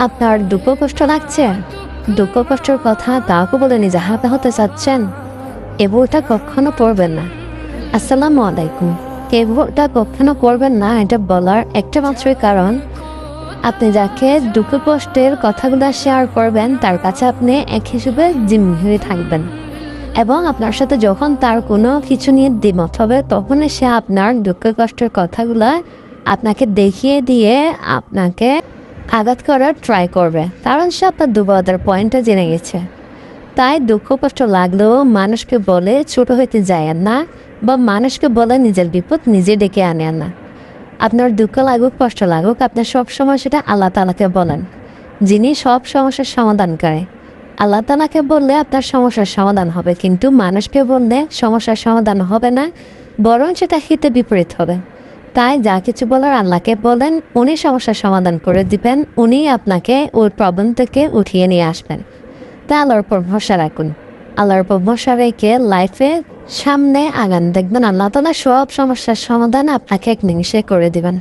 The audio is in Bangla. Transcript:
আপনার দুঃখ কষ্ট লাগছে, দুঃখ কষ্টের কথা কাউকে বলে নিজে হাতে হতে চাচ্ছেন, এ বইটা কখনো পড়বেন না। আসসালামু আলাইকুম। এ বইটা কখনো করবেন না, এটা বলার একটা মাত্রই কারণ আপনি যাকে দুঃখ কষ্টের কথাগুলো শেয়ার করবেন তার কাছে আপনি এক হিসেবে জিম্মি হয়ে থাকবেন, এবং আপনার সাথে যখন তার কোনো কিছু নিয়ে দ্বিমত হবে তখনই সে আপনার দুঃখ কষ্টের কথাগুলো আপনাকে দেখিয়ে দিয়ে আপনাকে আঘাত করার ট্রাই করবে, কারণ সে আপনার দুর্বলতার পয়েন্টটা জেনে গেছে। তাই দুঃখ কষ্ট লাগলেও মানুষকে বলে ছোট হইতে যায় না, বা মানুষকে বলে নিজের বিপদ নিজে ডেকে আনে না। আপনার দুঃখ লাগুক কষ্ট লাগুক, আপনার সবসময় সেটা আল্লাহ তাআলাকে বলেন, যিনি সব সমস্যার সমাধান করে। আল্লাহ তাআলাকে বললে আপনার সমস্যার সমাধান হবে, কিন্তু মানুষকে বললে সমস্যার সমাধান হবে না, বরং সেটা হিতে বিপরীত হবে। তাই যা কিছু বলার আল্লাহকে বলেন, উনি সমস্যার সমাধান করে দিবেন, উনি আপনাকে ওই প্রবলেম থেকে উঠিয়ে নিয়ে আসবেন। তাই আল্লাহর উপর ভরসা রাখুন, আল্লাহর উপর ভরসা রেখে লাইফে সামনে আগান, দেখবেন আল্লাহ তাআলা সব সমস্যার সমাধান আপনাকে এক নিমিষে করে দিবেন।